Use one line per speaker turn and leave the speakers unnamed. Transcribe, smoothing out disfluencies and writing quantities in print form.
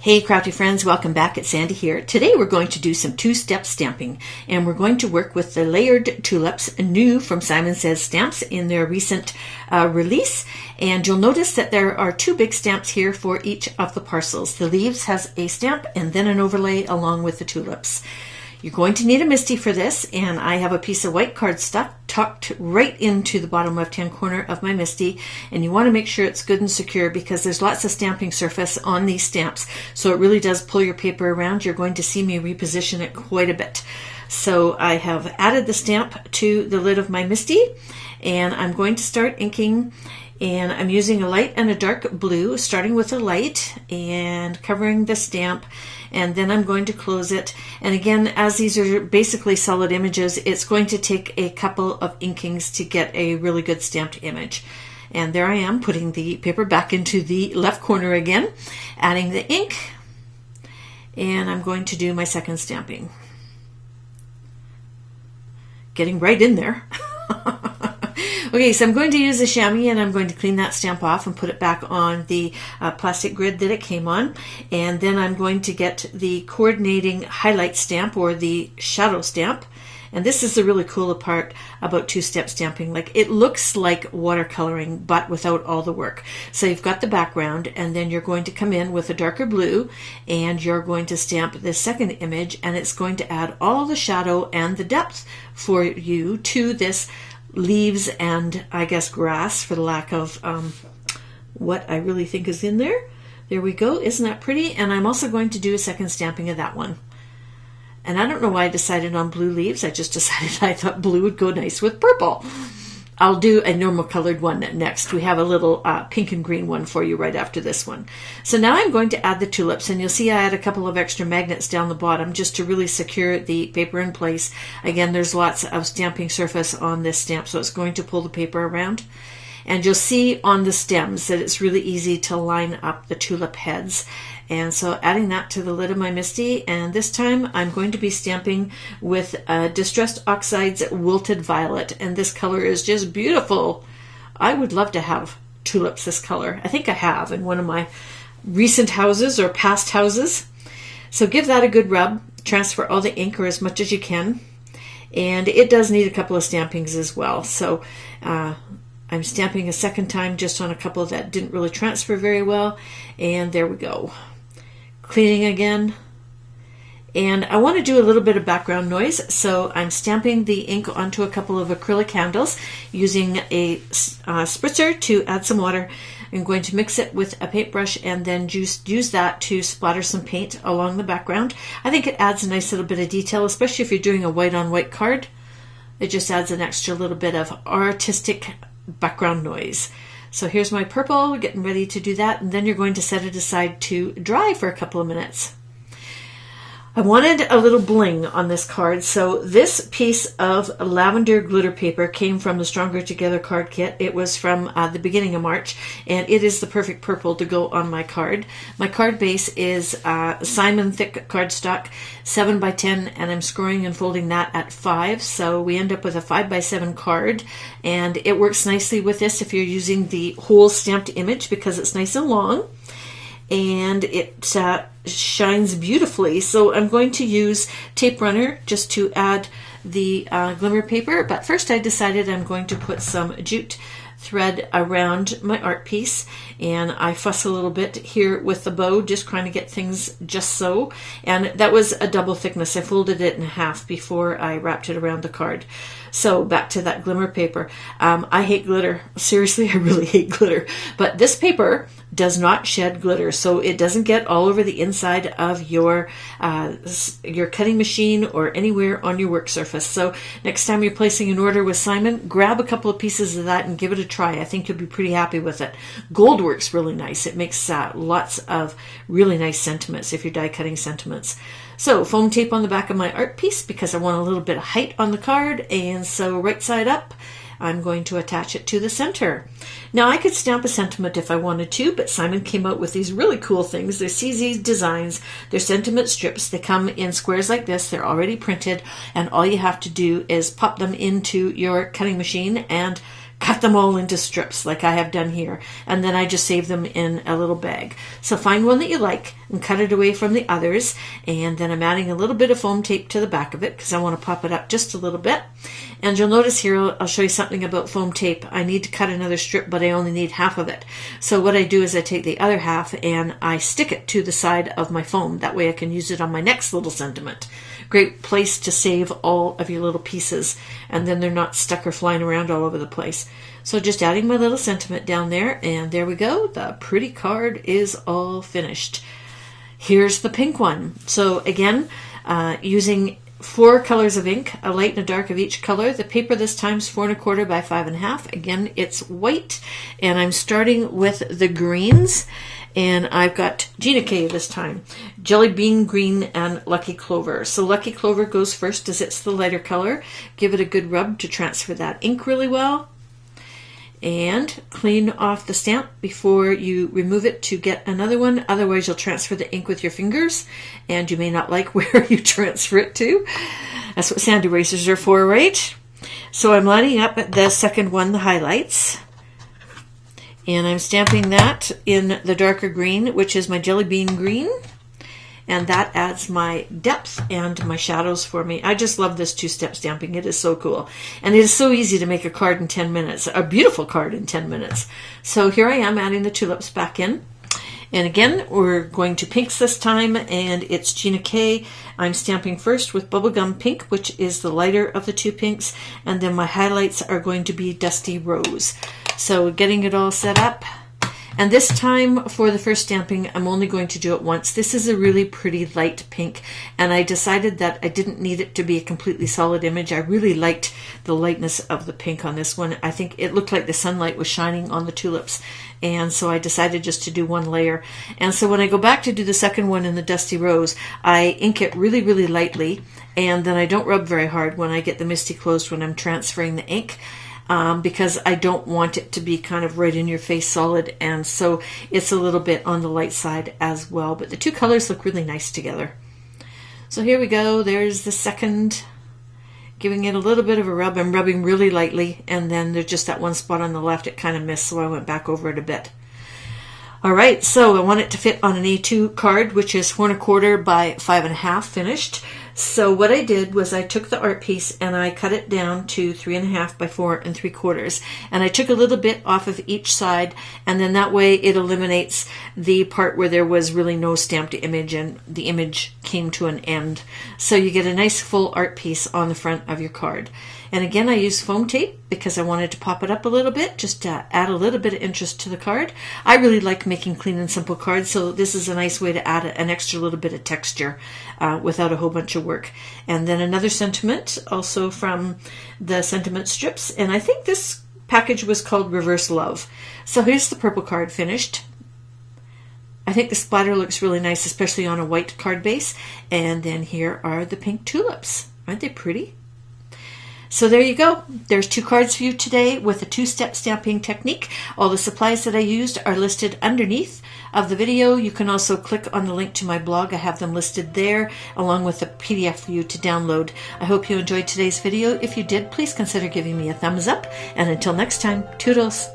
Hey crafty friends, welcome back. It's Sandi here. Today we're going to do some two-step stamping, and we're going to work with the layered tulips, new from Simon Says Stamps in their recent release. And you'll notice that there are two big stamps here for each of the parcels. The leaves has a stamp and then an overlay along with the tulips. You're going to need a misti for this, and I have a piece of white cardstock tucked right into the bottom left-hand corner of my misti, and you want to make sure it's good and secure because there's lots of stamping surface on these stamps, so it really does pull your paper around. You're going to see me reposition it quite a bit. So I have added the stamp to the lid of my misti, and I'm going to start inking. And I'm using a light and a dark blue, starting with a light and covering the stamp, and then I'm going to close it. And again, as these are basically solid images, it's going to take a couple of inkings to get a really good stamped image. And there I am, putting the paper back into the left corner again, adding the ink, and I'm going to do my second stamping. Getting right in there. Okay, so I'm going to use a chamois, and I'm going to clean that stamp off and put it back on the plastic grid that it came on. And then I'm going to get the coordinating highlight stamp, or the shadow stamp. And this is the really cool part about two-step stamping. Like, it looks like watercoloring, but without all the work. So you've got the background, and then you're going to come in with a darker blue, and you're going to stamp the second image, and it's going to add all the shadow and the depth for you to this leaves and, I guess, grass, for the lack of what I really think is in there. There we go. Isn't that pretty? And I'm also going to do a second stamping of that one. And I don't know why I decided on blue leaves. I just decided I thought blue would go nice with purple. I'll do a normal colored one next. We have a little pink and green one for you right after this one. So now I'm going to add the tulips, and you'll see I add a couple of extra magnets down the bottom just to really secure the paper in place. Again, there's lots of stamping surface on this stamp, so it's going to pull the paper around. And you'll see on the stems that it's really easy to line up the tulip heads. And so adding that to the lid of my misti, and this time I'm going to be stamping with Distressed Oxide's Wilted Violet, and this color is just beautiful. I would love to have tulips this color. I think I have in one of my recent houses or past houses. So give that a good rub, transfer all the ink or as much as you can, and it does need a couple of stampings as well. So I'm stamping a second time just on a couple that didn't really transfer very well, and there we go. Cleaning again, and I want to do a little bit of background noise, so I'm stamping the ink onto a couple of acrylic handles using a spritzer to add some water. I'm going to mix it with a paintbrush and then use that to splatter some paint along the background. I think it adds a nice little bit of detail, especially if you're doing a white on white card. It just adds an extra little bit of artistic background noise. So here's my purple, getting ready to do that, and then you're going to set it aside to dry for a couple of minutes. I wanted a little bling on this card, so this piece of lavender glitter paper came from the Stronger Together card kit. It was from the beginning of March, and it is the perfect purple to go on my card. My card base is Simon thick cardstock, 7x10, and I'm scoring and folding that at 5, so we end up with a 5x7 card, and it works nicely with this if you're using the whole stamped image because it's nice and long, and it shines beautifully. So I'm going to use tape runner just to add the glimmer paper, but first I decided I'm going to put some jute thread around my art piece, and I fuss a little bit here with the bow, just trying to get things just so, and that was a double thickness. I folded it in half before I wrapped it around the card. So back to that glimmer paper. I hate glitter. Seriously, I really hate glitter. But this paper does not shed glitter, so it doesn't get all over the inside of your cutting machine or anywhere on your work surface. So next time you're placing an order with Simon, grab a couple of pieces of that and give it a try. I think you'll be pretty happy with it. Gold works really nice. It makes lots of really nice sentiments if you're die cutting sentiments. So foam tape on the back of my art piece because I want a little bit of height on the card, and so right side up I'm going to attach it to the center. Now I could stamp a sentiment if I wanted to, but Simon came out with these really cool things. They're CZ designs. They're sentiment strips. They come in squares like this. They're already printed, and all you have to do is pop them into your cutting machine and cut them all into strips like I have done here, and then I just save them in a little bag. So find one that you like and cut it away from the others, and then I'm adding a little bit of foam tape to the back of it because I want to pop it up just a little bit. And you'll notice here, I'll show you something about foam tape. I need to cut another strip, but I only need half of it. So what I do is I take the other half and I stick it to the side of my foam. That way I can use it on my next little sentiment. Great place to save all of your little pieces, and then they're not stuck or flying around all over the place. So just adding my little sentiment down there, and there we go. The pretty card is all finished. Here's the pink one. So again, using 4 colors of ink, a light and a dark of each color. The paper this time is 4 1/4 by 5 1/2. Again, it's white, and I'm starting with the greens, and I've got Gina K this time, Jelly Bean Green and Lucky Clover. So Lucky Clover goes first as it's the lighter color. Give it a good rub to transfer that ink really well. And clean off the stamp before you remove it to get another one. Otherwise, you'll transfer the ink with your fingers, and you may not like where you transfer it to. That's what sand erasers are for, right? So I'm lining up the second one, the highlights. And I'm stamping that in the darker green, which is my Jelly Bean Green. And that adds my depth and my shadows for me. I just love this 2-step stamping. It is so cool. And it is so easy to make a card in 10 minutes, a beautiful card in 10 minutes. So here I am adding the tulips back in. And again, we're going to pinks this time, and it's Gina K. I'm stamping first with Bubblegum Pink, which is the lighter of the 2 pinks, and then my highlights are going to be Dusty Rose. So getting it all set up. And this time for the first stamping, I'm only going to do it once. This is a really pretty light pink, and I decided that I didn't need it to be a completely solid image. I really liked the lightness of the pink on this one. I think it looked like the sunlight was shining on the tulips, and so I decided just to do 1 layer. And so when I go back to do the second one in the Dusty Rose, I ink it really, really lightly, and then I don't rub very hard when I get the MISTI closed when I'm transferring the ink. Because I don't want it to be kind of right in your face solid, and so it's a little bit on the light side as well. But the 2 colors look really nice together. So here we go. There's the second, giving it a little bit of a rub. I'm rubbing really lightly, and then there's just that one spot on the left it kind of missed, so I went back over it a bit. All right, so I want it to fit on an A2 card, which is 4 1/4 by 5 1/2 finished. So what I did was I took the art piece and I cut it down to 3 1/2 by 4 3/4, and I took a little bit off of each side, and then that way it eliminates the part where there was really no stamped image and the image came to an end. So you get a nice full art piece on the front of your card. And again, I used foam tape because I wanted to pop it up a little bit, just to add a little bit of interest to the card. I really like making clean and simple cards, so this is a nice way to add an extra little bit of texture without a whole bunch of work. And then another sentiment, also from the sentiment strips, and I think this package was called Reverse Love. So here's the purple card finished. I think the splatter looks really nice, especially on a white card base. And then here are the pink tulips. Aren't they pretty? So there you go. There's 2 cards for you today with a 2-step stamping technique. All the supplies that I used are listed underneath of the video. You can also click on the link to my blog. I have them listed there, along with a PDF for you to download. I hope you enjoyed today's video. If you did, please consider giving me a thumbs up. And until next time, toodles.